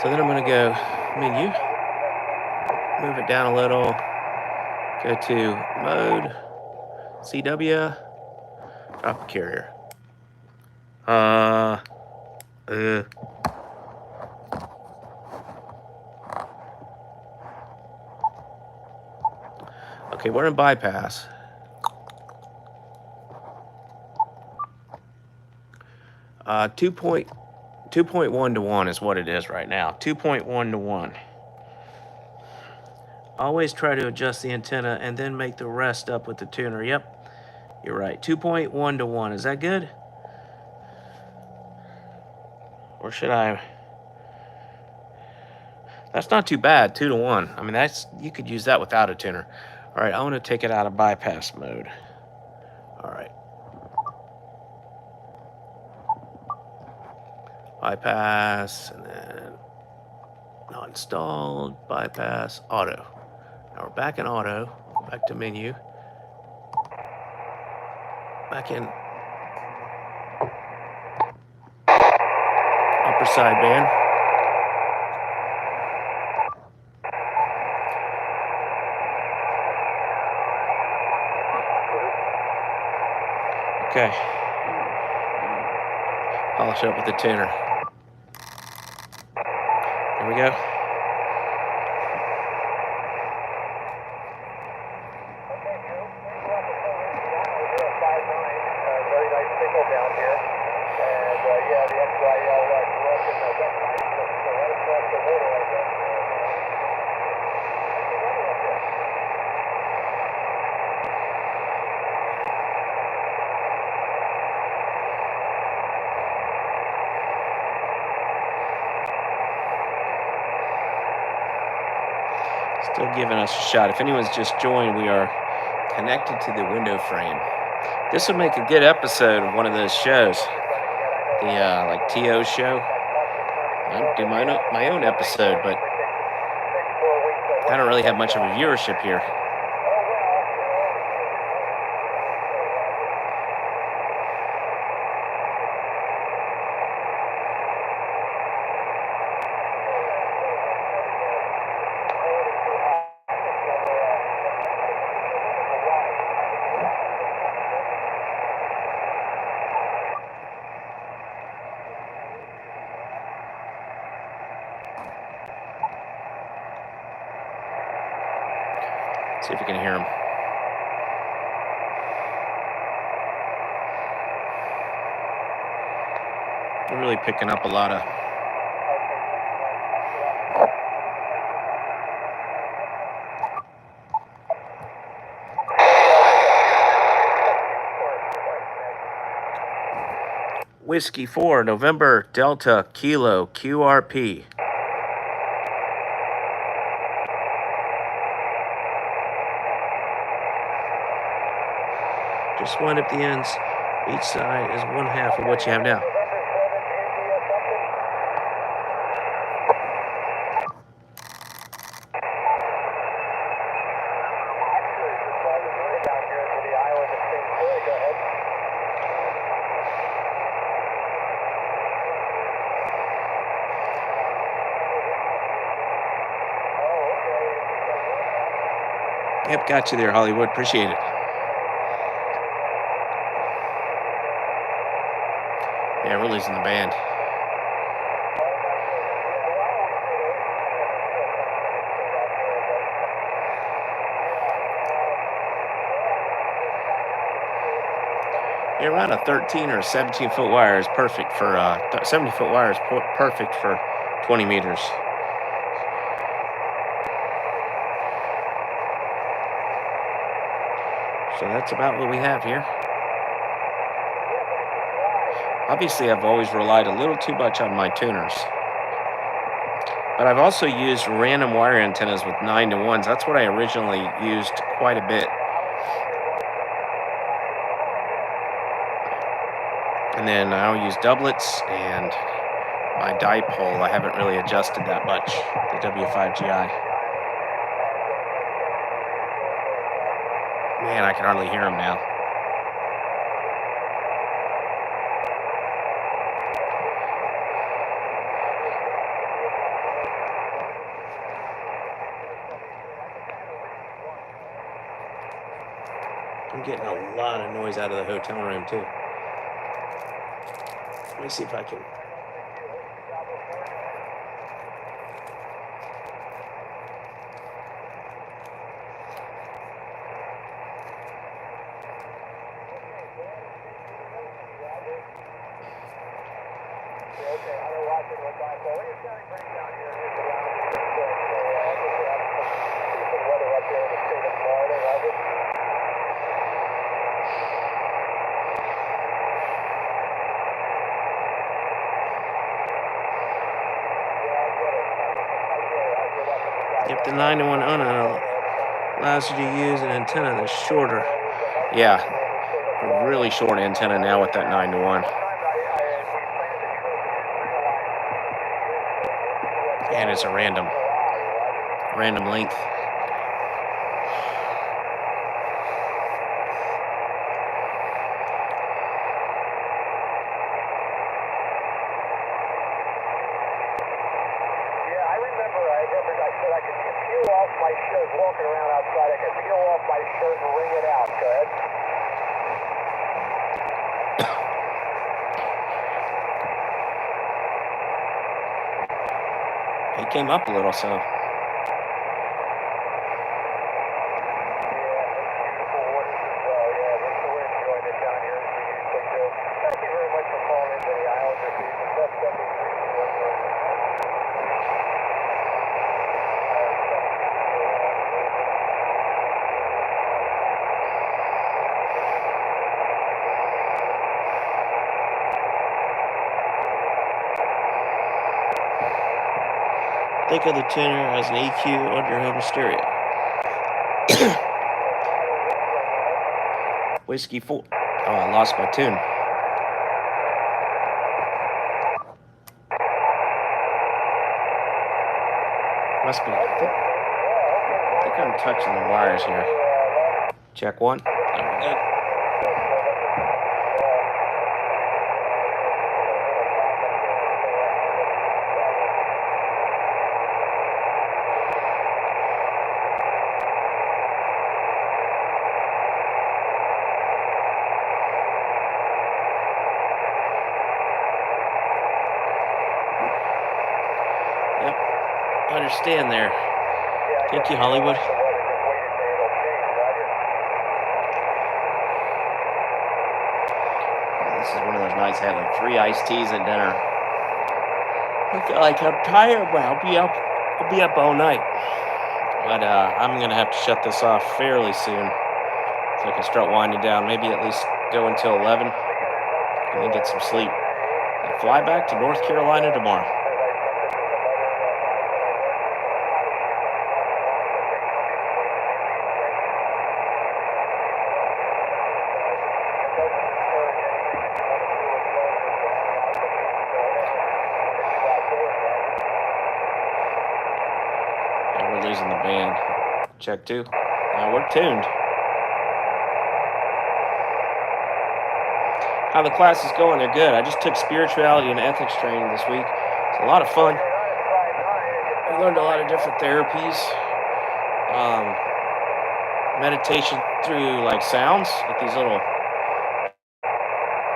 So then I'm going to go menu, move it down a little, go to mode, CW, drop the carrier. Okay, we're in bypass. Uh, 2.1 to 1 is what it is right now. 2.1 to 1. Always try to adjust the antenna and then make the rest up with the tuner. Yep, you're right. 2.1 to 1. Is that good? Or should I? That's not too bad, 2-to-1. I mean, you could use that without a tuner. All right, I want to take it out of bypass mode. All right. Bypass, and then not installed, bypass, auto. Now we're back in auto, back to menu. Back in upper sideband. Okay. Polish up with the tuner. There we go. Very nice signal down here. And yeah, the XYL grew up in the West Iceland, so right across the water, I guess. Still giving us a shot. If anyone's just joined, we are connected to the window frame. This would make a good episode of one of those shows. The like TO show. I'd do my own episode, but I don't really have much of a viewership here. See if you can hear him. We're really picking up a lot of Whiskey 4, November, Delta, Kilo, QRP. Just wind up the ends. Each side is 1/2 of what you have now. Yep, got you there, Hollywood. Appreciate it. Yeah, we're losing the band. Yeah, around a 13 or 17-foot wire is perfect for 70-foot wire is perfect for 20 meters. So that's about what we have here. Obviously, I've always relied a little too much on my tuners. But I've also used random wire antennas with 9-to-1s. That's what I originally used quite a bit. And then I'll use doublets, and my dipole I haven't really adjusted that much, the W5GI. Man, I can hardly hear him now. I'm getting a lot of noise out of the hotel room too. Let me see if I can. If the 9-to-1 allows you to use an antenna that's shorter. Yeah, a really short antenna now with that 9-to-1. And it's a random length. Walking around outside, I could peel off my shirt and wring it out. Go ahead. He came up a little, so. Yeah, beautiful waters as well. Yeah, we're enjoying it down here as we usually do. Thank you very much for calling into the Islander season. That's Think of the tuner as an EQ on your home stereo. Whiskey 4. Oh, I lost my tune. Must be. I think I'm touching the wires here. Check 1. There we go. Understand there. Thank you, Hollywood. This is one of those nights I had like 3 iced teas at dinner. I feel like I'm tired, but I'll be up all night. But I'm gonna have to shut this off fairly soon, so I can start winding down. Maybe at least go until 11, and then get some sleep. And fly back to North Carolina tomorrow. Losing the band. Check 2. Now we're tuned. How the classes going? They're good. I just took spirituality and ethics training this week. It's a lot of fun. I learned a lot of different therapies. Meditation through like sounds, like these little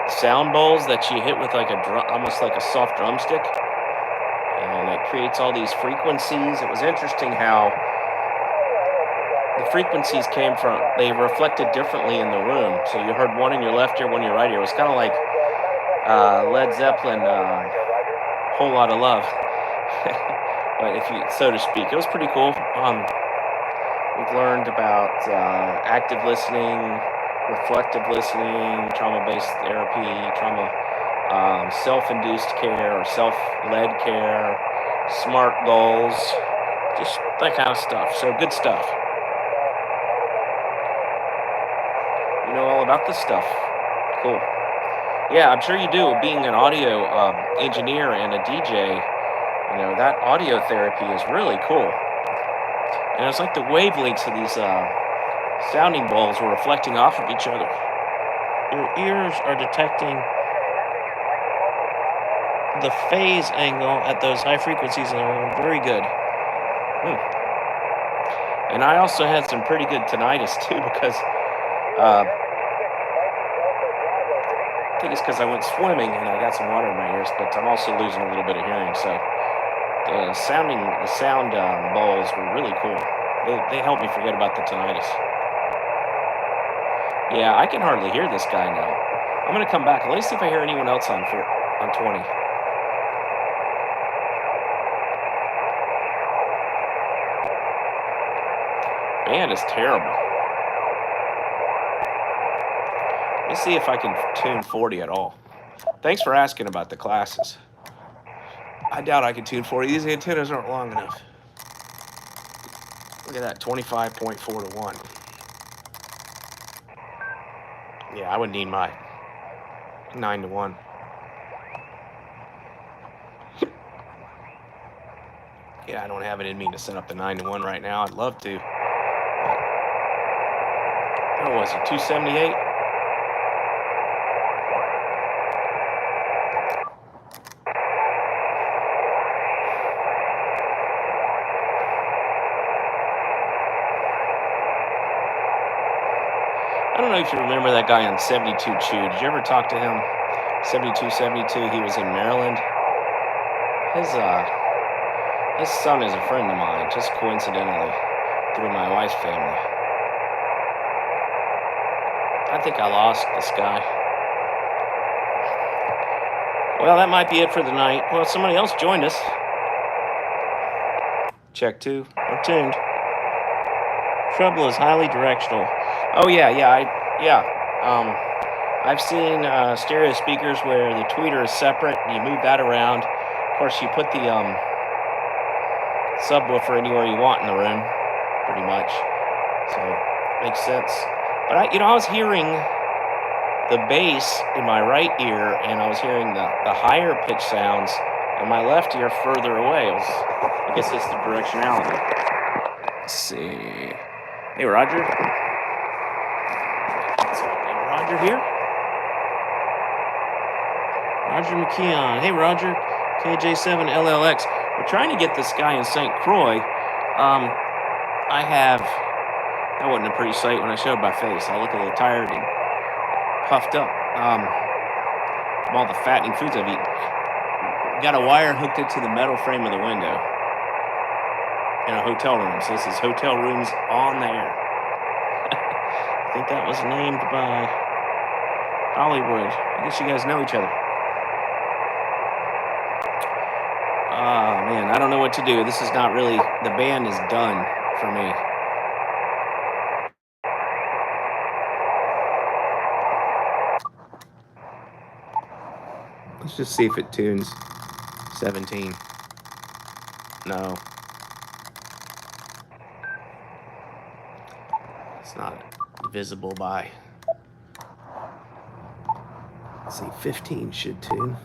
sound bowls that you hit with like a drum, almost like a soft drumstick. And it creates all these frequencies. It was interesting how the frequencies came from, they reflected differently in the room. So you heard one in your left ear, one in your right ear. It was kind of like Led Zeppelin, Whole Lot of Love, but if you, so to speak. It was pretty cool. We've learned about active listening, reflective listening, trauma-based therapy, self-induced care or self-led care, SMART goals, just that kind of stuff. So good stuff. You know all about this stuff. Cool. Yeah, I'm sure you do. Being an audio engineer and a DJ, you know, that audio therapy is really cool. And it's like the wavelengths of these sounding bowls were reflecting off of each other. Your ears are detecting the phase angle at those high frequencies are very good. And I also had some pretty good tinnitus too, because I think it's because I went swimming and I got some water in my ears, but I'm also losing a little bit of hearing. So the sound bowls were really cool. They helped me forget about the tinnitus. Yeah, I can hardly hear this guy now. I'm gonna come back. Let me see if I hear anyone else on 20. Band is terrible. Let me see if I can tune 40 at all. Thanks for asking about the classes. I doubt I can tune 40. These antennas aren't long enough. Look at that, 25.4 to 1. Yeah, I would need my 9 to 1. Yeah, I don't have it in me to set up the 9 to 1 right now. I'd love to. What was it, 278? I don't know if you remember that guy on 72 Chew. Did you ever talk to him? 7272, he was in Maryland. His son is a friend of mine, just coincidentally, through my wife's family. I think I lost this guy. Well, that might be it for the night. Well, somebody else joined us. Check 2. We're tuned. Trouble is highly directional. Oh yeah. I've seen stereo speakers where the tweeter is separate and you move that around. Of course, you put the subwoofer anywhere you want in the room, pretty much. So makes sense. But I was hearing the bass in my right ear, and I was hearing the higher pitch sounds in my left ear further away. I guess it's the directionality. Let's see. Hey, Roger. Roger here. Roger McKeon. Hey, Roger. KJ7LLX. We're trying to get this guy in St. Croix. That wasn't a pretty sight when I showed my face. I look a little tired and puffed up from all the fattening foods I've eaten. Got a wire hooked into the metal frame of the window in a hotel room. So this is hotel rooms on the air. I think that was named by Hollywood. I guess you guys know each other. Man, I don't know what to do. This is not really, the band is done for me. Let's just see if it tunes 17. No. It's not visible by. Let's see, 15 should tune.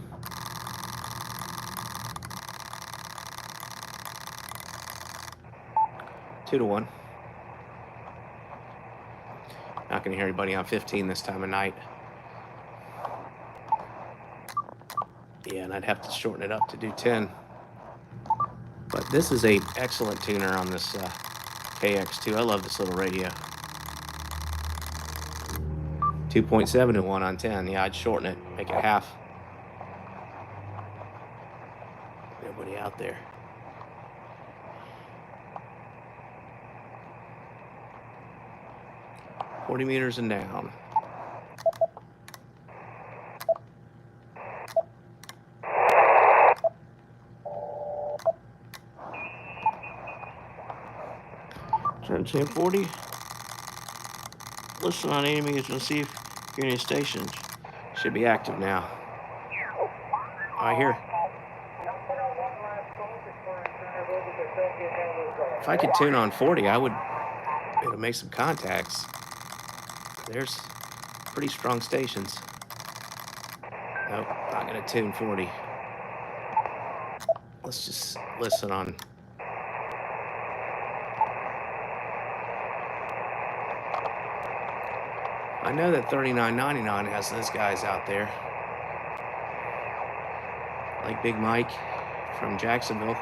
Two to 1. Not going to hear anybody on 15 this time of night. Yeah, and I'd have to shorten it up to do 10. But this is an excellent tuner on this KX2. I love this little radio. 2.7 to 1 on 10. Yeah, I'd shorten it, make it half. Nobody out there. $40 meters and down. Turn 1040. Listen on 80 meters and see if you're in any stations. Should be active now. I hear. If I could tune on 40, I would be able to make some contacts. There's pretty strong stations. Nope, not gonna tune 40. Let's just listen on. I know that 39.99 has those guys out there. Like Big Mike from Jacksonville.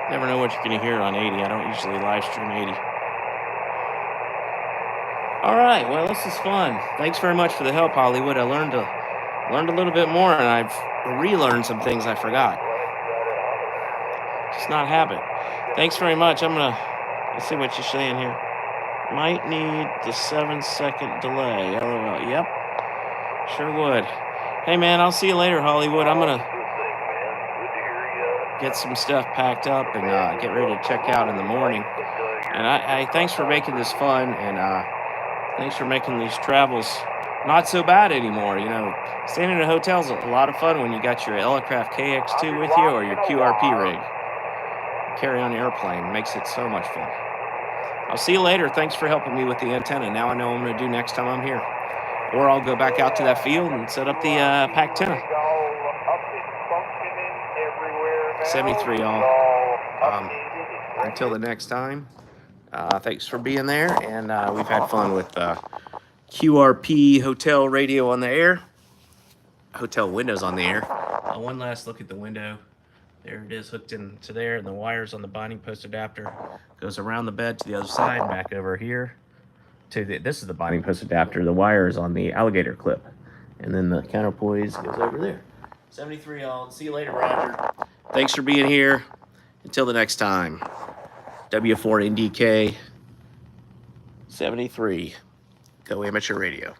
Never know what you're going to hear on 80. I don't usually live stream 80. All right, well, this is fun. Thanks very much for the help, Hollywood. I learned a little bit more, and I've relearned some things I forgot. Just not habit. Thanks very much. Let's see what you're saying here. Might need the 7-second delay. LOL. Yep. Sure would. Hey, man, I'll see you later, Hollywood. I'm going to get some stuff packed up and get ready to check out in the morning. And I thanks for making this fun, and thanks for making these travels not so bad anymore. You know, staying in a hotel's a lot of fun when you got your Elecraft KX2 with you or your QRP rig. Carry on the airplane makes it so much fun. I'll see you later. Thanks for helping me with the antenna. Now I know what I'm going to do next time I'm here. Or I'll go back out to that field and set up the pack antenna. 73, y'all. Until the next time, thanks for being there. And we've had fun with QRP hotel radio on the air. Hotel windows on the air. One last look at the window. There it is, hooked into there, and the wires on the binding post adapter goes around the bed to the other side, back over here. This is the binding post adapter. The wire is on the alligator clip, and then the counterpoise goes over there. 73, y'all. See you later, Roger. Thanks for being here. Until the next time. W4NDK 73. Go Amateur Radio.